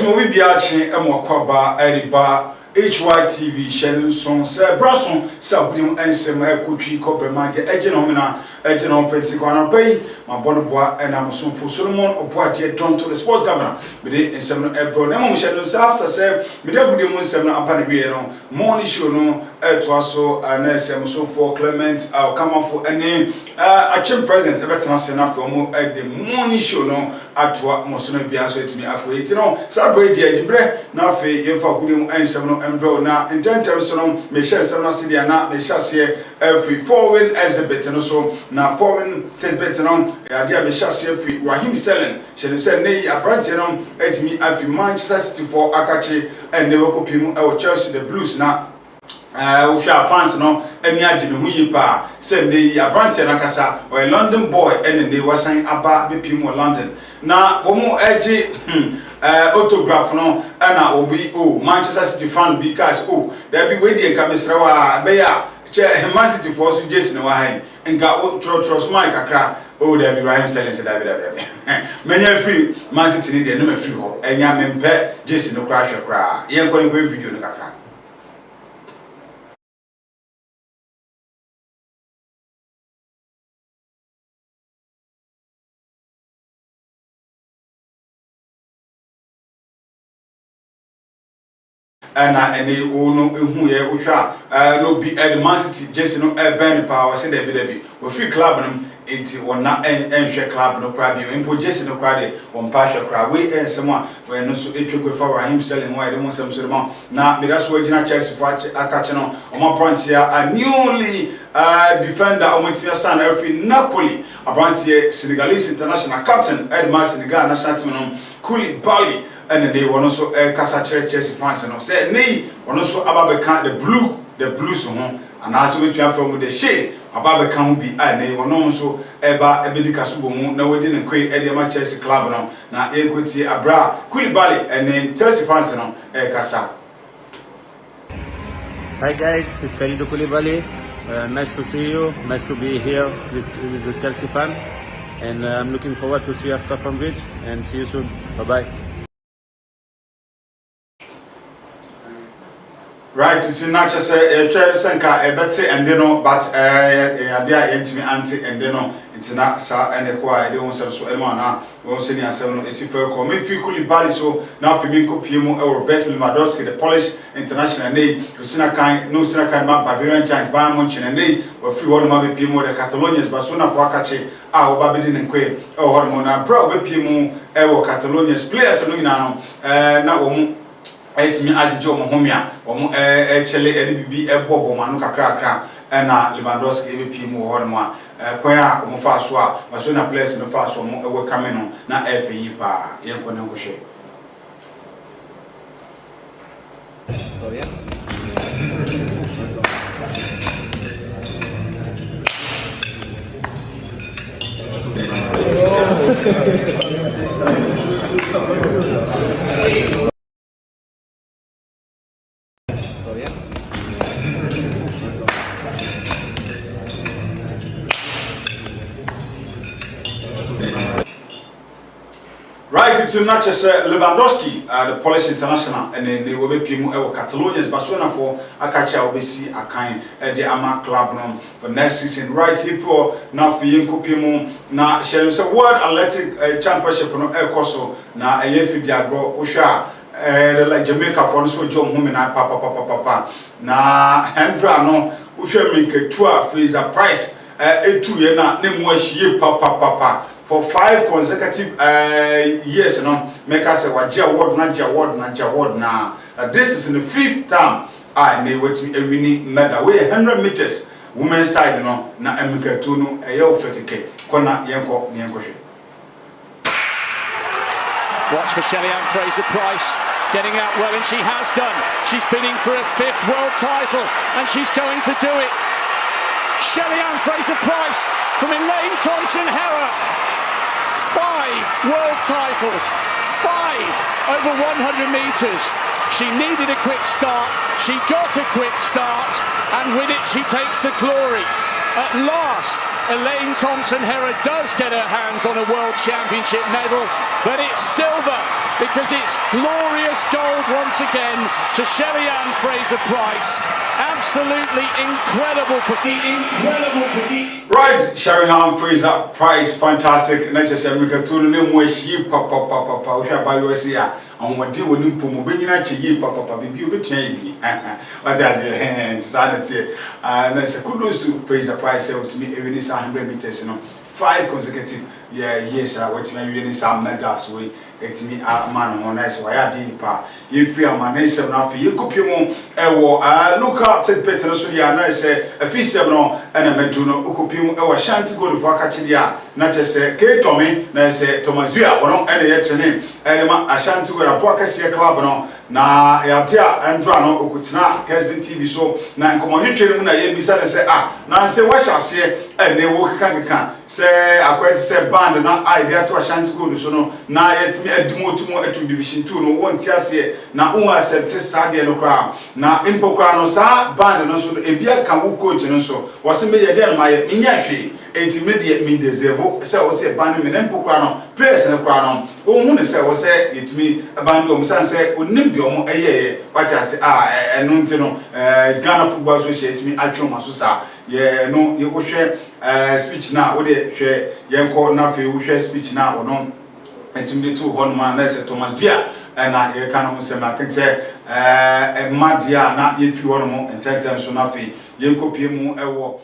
mo bi biachi emokwaba eriba HYTV Shannon song say brason say budim ensem ekotwi kobrema de eje no mena eje no pentikwana bay ma bono boa enamso fo Solomon oboa de don to the sports governor me de ensem no ebro na mo Shannon say after say me de budim ensem no apa ne wie no morning show no to aso na ensem so for Clement come for any achim president ebetena se na for mo the morning show no atwa mo so na bia so etimi akoyiti no sabre de ajibre na fe yemfa budim ensem no embro na intention so no me share sem na se dia na me share se every foreign exhibit no so na foreign exhibit no ya dia me share se every Raheem Sterling she say nei abrantie no etimi afi Manchester City for akachi and never copy mu e Chelsea the Blues na ofia fans no ani age no yi pa say nei abrantie na kasa o London boy and they wasan aba be pimu London na omo age autograph no na obi Manchester City fan because there be we dey kamesra wa be ya che Man City for so jesi no wa han nka trust Mike akra there be Raheem Sterling say that many free Man City ni dey no me free ho enya mempe jesi no kra hwe kra yen ko video no kakra na ene ono ehu ye otwa no bi Man City jesi no ben power say there be we free club no enti wona enhwe club no kra bi empo jesi no kra de won pa hwe kra we ensem a we no so etwekwe for Raheem Sterling why de won sem so ma na me da so agina Chelsea for akache no o ma brand here a newly defender o motivia san every Napoli a brand here Senegalese international captain Edmar Senegal national team no Koulibaly and they were also Casa Chelsea fans and say nay one also ababeka the blues and as we from the shade ababeka will be they were also eba ebedika subomu na we didn't create Edema Chelsea club no na equity abra Koulibaly and then Chelsea fans no Casa. Hi guys, it's Khalidou Koulibaly. Nice to see you. Nice to be here with the Chelsea fan, and I'm looking forward to see you after from Bridge and see you soon. Bye bye. Right, it's not just a senka a better and no, but idea entity anti and no, it's not sa and a quiet. They won't sell so emana, won't send us seven is if you come if you could buy so now for being Pimo or Betel Madoski, the Polish international name, Lucina kind, no Sinakan map, Bavarian giant, Bayern Munchen and they were free one maybe Pimo, the Catalonians, but soon after Akache, our Babidin and Quay, or Hormona, bro, with Pimo, or Catalonians, players and now, now. Etimi ajijo mo homia omo chele edibibi ebobo manu kakra na Lewandowski ebepi mu ho no a kwan a omo fa so a maso na players no fa so mo ewe kame no na efe yi pa yenko na ngohwe. Oh yeah. Right, it's not just Lewandowski, the Polish international, and then they will be Pimu Catalonians, Barcelona for Akacha OBC, a kind the Ama club no, for next season. Right here for now for Yenko Pimu, now sharing some World Athletic Championship on El Coso, now a Yefi Diagro, Osha, like Jamaica for so John Women, papa. Now, Hendra no, Usha Minke Tour Fraser Price, a 2 year na, name was ye papa. For 5 consecutive years, make us say what award na. This is in the 5th time they were to a winning medal. We 100 meters women's side, na emika tunu a yo fekeke. Kona yanko. Watch for Shelley-Ann Fraser-Pryce getting out well, and she has done. She's bidding for a 5th world title, and she's going to do it. Shelley-Ann Fraser-Pryce from Elaine Thompson-Herah. 5 world titles, 5 over 100 meters. She needed a quick start, she got a quick start, and with it she takes the glory. At last, Elaine Thompson-Herod does get her hands on a World Championship medal, but it's silver because it's glorious gold once again to Shelley-Ann Fraser-Pryce. Absolutely incredible performance. Right, Shelley-Ann Fraser-Pryce, fantastic. Not just America to the name where she papa. We are by USA. And what do we need to move in at you, papa, be you between what has your hands, sanity. And that's a kudos to Fraser-Pryce to me every 100 meters, 5 consecutive years. What you mean, some medals way. It's me a man on nice why I did pa. If you are my nation now for you copy more look out take better so ya na say a fee 7 and a meduno ukopim e wa shanty go to for catch dia na just say K Tommy na say Thomas Dua wono and ye training and ma ashanty go rapport kase club no na ya dia andra no okutina Kesbin TV so na nkomo twetwe mu na ye bisa say na say what shall say and they work kan say akwai say band na idea to ashanty go so no na yet Edmo to Division 2 no one tiase na un accept sade no kra na impo kra no sa band no so ebia kan wo coach no so wose media dey ma ye nya hwe enti media me deserve say wo say band me impo kra no players no kra no wo hu ne say wo say etimi band o msan say onim de omo eye what ase eno nti no Ghana Football Association etimi atwe ma so sa ye no ye wo hwe speech na wo de hwe ye nko na fe wo hwe speech na wo no to two one man let's say Thomas Dua and I can say I think say Madia na if you want more in 10 times so na fi ye kopie mu ewo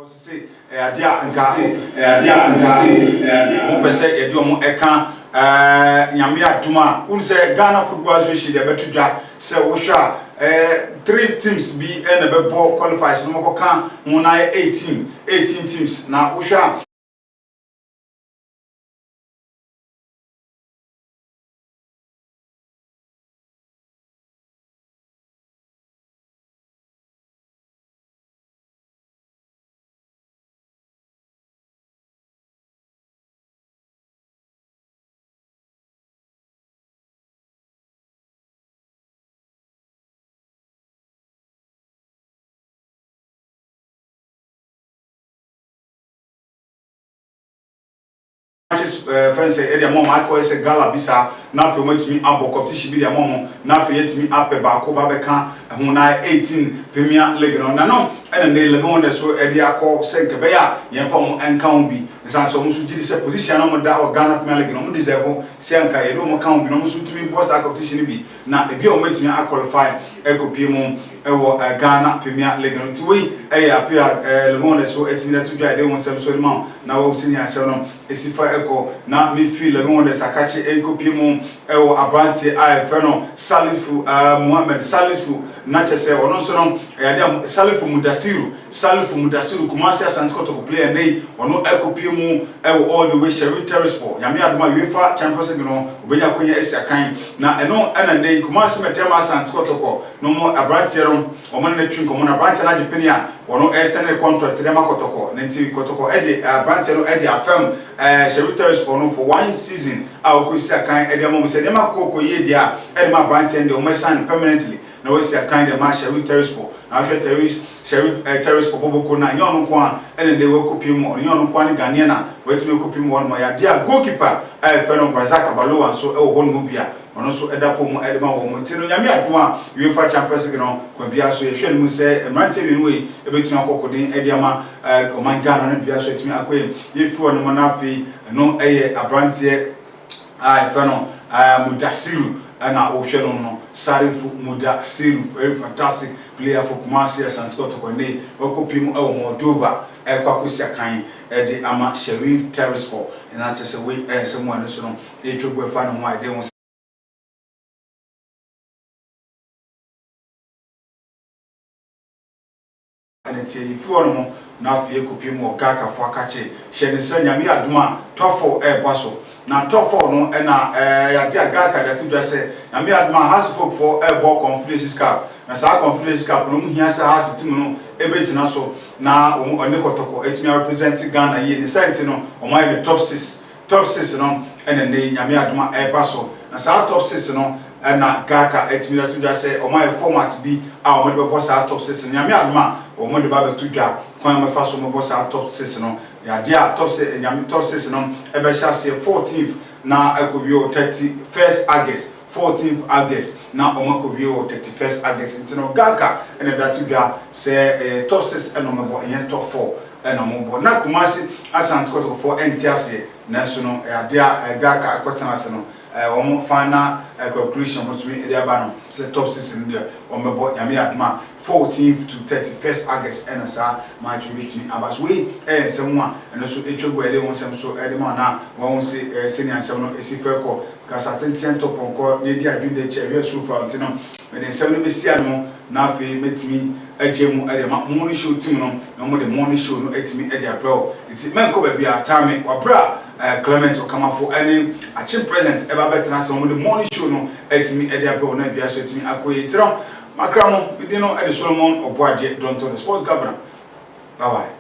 say adia nka mo pese e do mo eka nyame aduma un say Ghana Football Association de betudwa say wo hwa 3 teams bi na be ball qualifiers no mo ka mo na 18 teams na wo hwa fence area mom akọ ese gala bisa na fe wetumi abo competition bi dia mom na fe yetumi ape ba ko ba beka ho na 18 Premier League no na no ena ne 11 on so e dia akọ senke be ya ye fam enkan bi san so musu gidi se position no mo da o Ghana Premier League no mo deserve senka ye do mo kan bi no musu tumi boss competition bi na e bi o metumi qualify e ko pie mu e wo Ghana Premier League no ti we e ya apia 11 on so etimi na to dwa de won sem so ma na wo senior se no esifa eko na mi feel me won the sakachi enkopi mu ewo abranti feno Salifu Muhammad Salifu na chese ono so no ya dia Salifu Mudasiru Kumasi Asante Kotoko player nei ono ekopi mu ewo all the way Sherry Terrasport yami aduma UEFA Champions League no obenya konya esiakan na eno ana nei Kumasi metema Asante Kotoko no mo abranti rom omo na twin komo na abranti na depenia ono extended contract dem akotoko nenti Kotoko edi abranti no edi afem Sherry Terrasport no for 1 season akosi akan edi amom se dem akoko ye dia edi ma abranti ndi o sign permanently na we see a kind of match Sherry Terrasport na Sherry Terrasport boboko na nyon nko a ene de we kopi mu nyon nko ani Ghanaian na we tumi kopi mu won ma ya dia goalkeeper feno Brazaka Balowa so e wo hon mu bia ono so edapo mu edema wo mu tino nyame ado a UEFA Champions League no kwa bia so ye hwe mu se emrante bi no we ebetumi akokodin ediama command Ghana no bia so etumi akoye ye fi won mo na fi no eye abrante feno Mudasiru na ohwe no Salifu Mudasiru, very fantastic player for Kumasi Asante Kotoko ne wakopi mu ewo Moldova kwakosia kan de ama Sherry Terrasport na chese we ensemo ane so no etwegwe fa no ho ide won ane tie ifu ono na afie kopi mu Gaka fo akache hye ne sa nyame adoma tofo baso na tofo no na ya dia Gaka da to se nyame adoma has folk for ball Confederations Cup na sa Confederations Cup no mu hia sa has team no ebegina so na oni kotoko etimi represent Ghana ye ne sente no o my the top 6 no ene ne nyame adoma baso na sa top 6 no na Gaka etimi to se o my format bi a o mo de boss top 6 nyame adoma o mo de ba betu dwa kwan me fa so mo boss top 6 no ya dia top 6 nyame top 6 no e be sha se 14th na ekobio 31st August 14th August na omakobio 31st August ntino Gaka ene da to dwa se top 6 eno mebo enye top 4 eno mo bo na Kumasi Asante Kotoko for entiase na so no ya dia Gaka akotana se no one final conclusion what we dey aba no say top 6 in there on mebo nyame adma 14th to 31st August and sa match with me abas we semwa and so etwego ede won sem so ede ma na won say senior sem no esife ko kasa tenten top onko ne di adwinde che we so front no me den sem no be sia no na afi metimi agemu ede ma morning show team no na mo the morning show no etimi ede abro iti men ko ba bia time wabra Clement Okamafo any a present eba better so mo the morning show no etimi ede abro na bia so etimi akoye tiro makramo we no ede Solomon Obuade don't the sports governor. Bye bye.